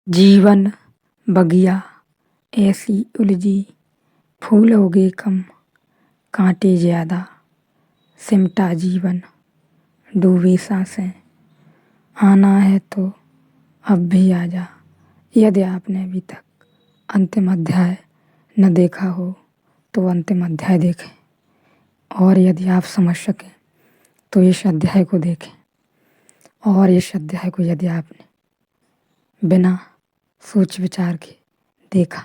जीवन बगिया ऐसी उलझी, फूल उगे कम, कांटे ज्यादा, सिमटा जीवन, डूबी सांसें। आना है तो अब भी आजा। यदि आपने अभी तक अंतिम अध्याय न देखा हो तो अंतिम अध्याय देखें, और यदि आप समझ सकें तो इस अध्याय को देखें, और इस अध्याय को यदि आपने बिना सोच विचार के देखा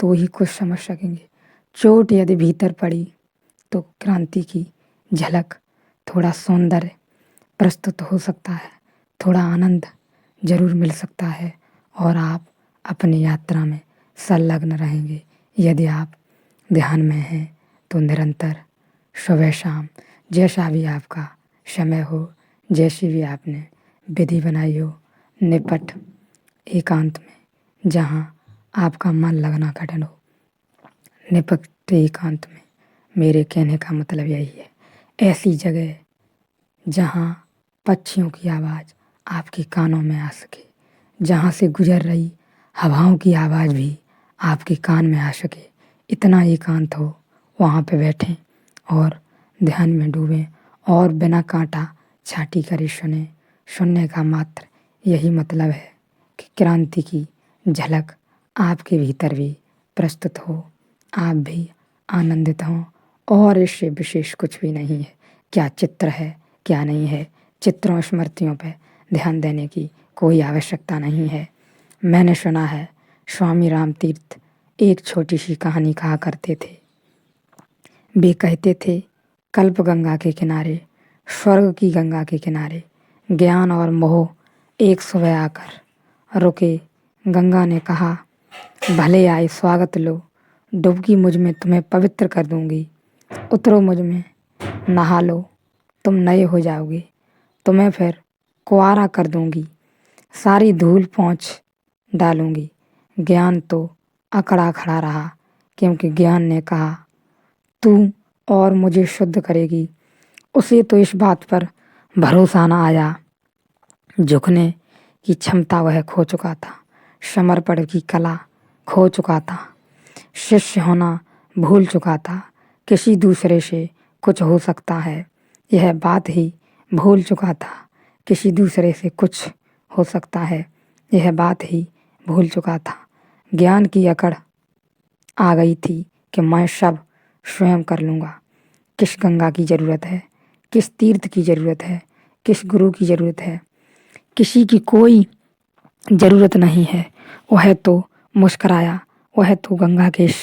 तो ही कुछ समझ सकेंगे। चोट यदि भीतर पड़ी तो क्रांति की झलक, थोड़ा सौंदर्य प्रस्तुत हो सकता है, थोड़ा आनंद जरूर मिल सकता है, और आप अपनी यात्रा में संलग्न रहेंगे। यदि आप ध्यान में हैं तो निरंतर सुबह शाम जैसा भी आपका समय हो, जैसी भी आपने विधि बनाई हो, निपट एकांत में जहाँ आपका मन लगना कठिन हो, निपट एकांत में। मेरे कहने का मतलब यही है, ऐसी जगह जहाँ पक्षियों की आवाज़ आपके कानों में आ सके, जहाँ से गुजर रही हवाओं की आवाज़ भी आपके कान में आ सके, इतना एकांत हो, वहाँ पे बैठें और ध्यान में डूबें और बिना कांटा छाटी करे सुने। सुनने का मात्र यही मतलब है कि क्रांति की झलक आपके भीतर भी प्रस्तुत हो, आप भी आनंदित हों, और इससे विशेष कुछ भी नहीं है। क्या चित्र है, क्या नहीं है, चित्रों स्मृतियों पे ध्यान देने की कोई आवश्यकता नहीं है। मैंने सुना है स्वामी राम तीर्थ एक छोटी सी कहानी कहा करते थे। वे कहते थे, कल्प गंगा के किनारे, स्वर्ग की गंगा के किनारे, ज्ञान और मोह एक सुबह आकर रुके। गंगा ने कहा, भले आए, स्वागत लो, डुबकी मुझ में तुम्हें पवित्र कर दूंगी। उतरो मुझ में, नहा लो, तुम नए हो जाओगे, तुम्हें फिर कुंवारा कर दूंगी, सारी धूल पोंछ डालूंगी। ज्ञान तो अकड़ा खड़ा रहा, क्योंकि ज्ञान ने कहा, तू और मुझे शुद्ध करेगी। उसे तो इस बात पर भरोसा न आया, झुकने की क्षमता वह खो चुका था, समर्पण की कला खो चुका था, शिष्य होना भूल चुका था। किसी दूसरे से कुछ हो सकता है, यह बात ही भूल चुका था। किसी दूसरे से कुछ हो सकता है, यह बात ही भूल चुका था। ज्ञान की अकड़ आ गई थी कि मैं सब स्वयं कर लूँगा। किस गंगा की ज़रूरत है, किस तीर्थ की ज़रूरत है, किस गुरु की ज़रूरत है, किसी की कोई ज़रूरत नहीं है। वह तो मुस्कराया, वह तो गंगा के इस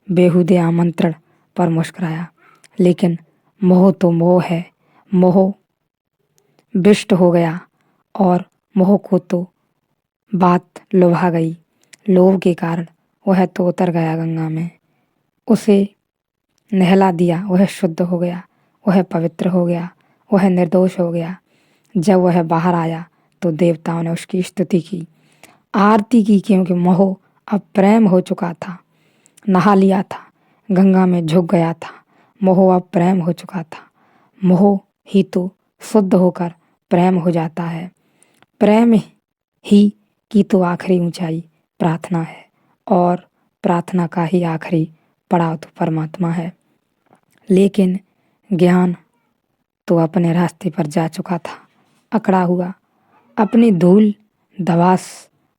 बेहुदे आमंत्रण पर मुस्कराया। लेकिन मोह तो मोह है, मोह विष्ट हो गया, और मोह को तो बात लुभा गई। लोभ के कारण वह तो उतर गया गंगा में, उसे नहला दिया, वह शुद्ध हो गया, वह पवित्र हो गया, वह निर्दोष हो गया। जब वह बाहर आया तो देवताओं ने उसकी स्तुति की, आरती की, क्योंकि मोह अब प्रेम हो चुका था। नहा लिया था, गंगा में झुक गया था, मोह अब प्रेम हो चुका था। मोह ही तो शुद्ध होकर प्रेम हो जाता है। प्रेम ही की तो आखिरी ऊंचाई प्रार्थना है, और प्रार्थना का ही आखिरी पड़ाव तो परमात्मा है। लेकिन ज्ञान तो अपने रास्ते पर जा चुका था, अकड़ा हुआ, अपनी धूल दवास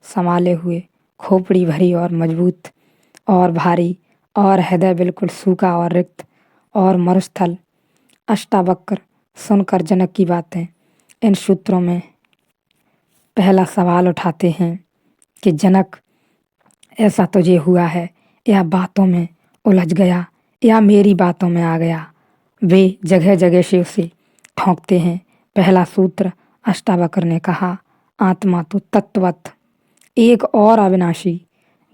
संभाले हुए, खोपड़ी भरी और मजबूत और भारी, और हृदय बिल्कुल सूखा और रिक्त और मरुस्थल। अष्टावक्र सुनकर जनक की बातें इन सूत्रों में पहला सवाल उठाते हैं कि जनक, ऐसा तुझे हुआ है, या बातों में उलझ गया, या मेरी बातों में आ गया। वे जगह जगह से उसे ठोंकते हैं। पहला सूत्र अष्टावक्र ने कहा, आत्मा तो तत्वत एक और अविनाशी,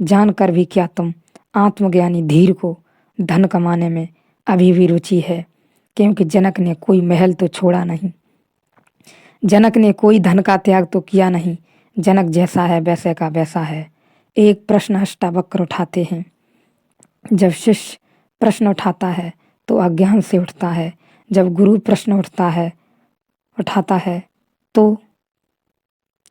जानकर भी क्या तुम आत्मज्ञानी धीर को धन कमाने में अभी भी रुचि है। क्योंकि जनक ने कोई महल तो छोड़ा नहीं, जनक ने कोई धन का त्याग तो किया नहीं, जनक जैसा है वैसे का वैसा है। एक प्रश्न अष्टावक्र उठाते हैं। जब शिष्य प्रश्न उठाता है तो अज्ञान से उठता है, जब गुरु प्रश्न उठाता है तो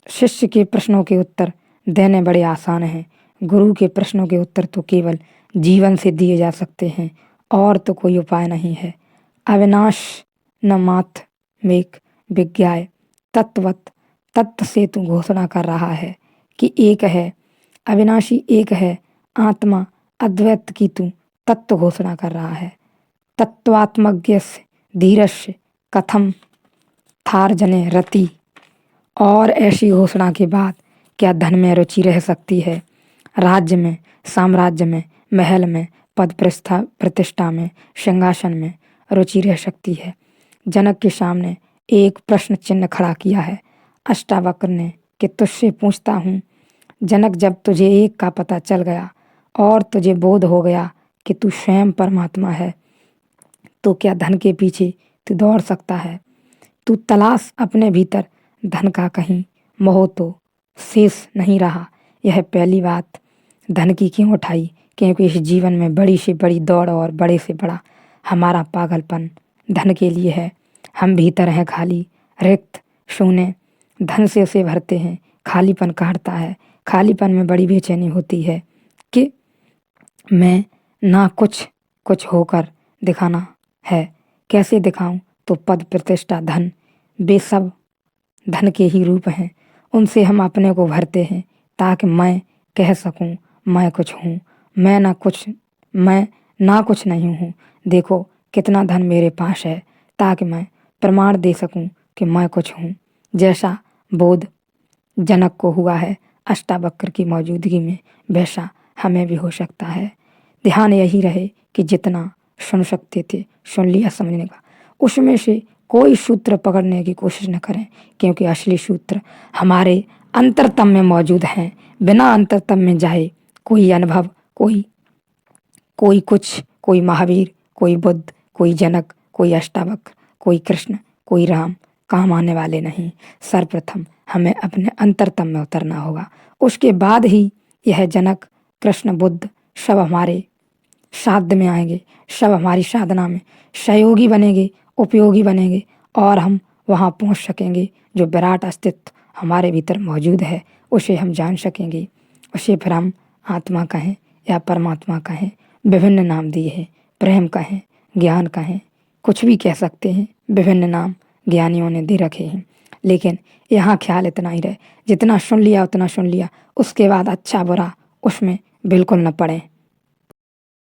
शिष्य के प्रश्नों के उत्तर देने बड़े आसान हैं। गुरु के प्रश्नों के उत्तर तो केवल जीवन से दिए जा सकते हैं, और तो कोई उपाय नहीं है। अविनाश न मात मेक विज्ञाय तत्वत तत्व से तू घोषणा कर रहा है कि एक है, अविनाशी एक है आत्मा अद्वैत की तू तत्व घोषणा कर रहा है। तत्वात्मज्ञस्य धीरस्य कथम थार जने रति। और ऐसी घोषणा के बाद क्या धन में रुचि रह सकती है? राज्य में, साम्राज्य में, महल में, पद प्रतिष्ठा में, सिंहासन में रुचि रह सकती है? जनक के सामने एक प्रश्न चिन्ह खड़ा किया है अष्टावक्र ने कि तुझसे पूछता हूँ जनक, जब तुझे एक का पता चल गया और तुझे बोध हो गया कि तू स्वयं परमात्मा है, तो क्या धन के पीछे तू दौड़ सकता है? तू तलाश अपने भीतर धन का, कहीं मोह तो शेष नहीं रहा। यह पहली बात धन की क्यों उठाई? क्योंकि इस जीवन में बड़ी से बड़ी दौड़ और बड़े से बड़ा हमारा पागलपन धन के लिए है। हम भीतर हैं खाली, रिक्त, शून्य। धन से उसे भरते हैं, खालीपन काटता है। खालीपन में बड़ी बेचैनी होती है कि मैं ना कुछ कुछ होकर दिखाना है। कैसे दिखाऊं? तो पद प्रतिष्ठा धन, वे सब धन के ही रूप हैं। उनसे हम अपने को भरते हैं ताकि मैं कह सकूं मैं कुछ हूँ। मैं ना कुछ नहीं हूँ। देखो कितना धन मेरे पास है, ताकि मैं प्रमाण दे सकूं कि मैं कुछ हूँ। जैसा बोध जनक को हुआ है अष्टावक्र की मौजूदगी में, वैसा हमें भी हो सकता है। ध्यान यही रहे कि जितना सुन सकते थे सुन लिया समझने का, उसमें से कोई सूत्र पकड़ने की कोशिश न करें, क्योंकि असली सूत्र हमारे अंतरतम में मौजूद हैं। बिना अंतरतम में जाए कोई अनुभव, कोई कुछ, कोई महावीर, कोई बुद्ध, कोई जनक, कोई अष्टावक्र, कोई कृष्ण, कोई राम काम आने वाले नहीं। सर्वप्रथम हमें अपने अंतरतम में उतरना होगा, उसके बाद ही यह जनक, कृष्ण, बुद्ध सब हमारे साध्य में आएंगे, सब हमारी साधना में सहयोगी बनेंगे, उपयोगी बनेंगे, और हम वहाँ पहुँच सकेंगे। जो विराट अस्तित्व हमारे भीतर मौजूद है उसे हम जान सकेंगे। उसे फिर हम आत्मा कहें या परमात्मा कहें, विभिन्न नाम दिए हैं, प्रेम कहें, ज्ञान कहें, कुछ भी कह सकते हैं। विभिन्न नाम ज्ञानियों ने दे रखे हैं। लेकिन यहाँ ख्याल इतना ही रहे, जितना सुन लिया उतना सुन लिया, उसके बाद अच्छा बुरा उसमें बिल्कुल न पड़े।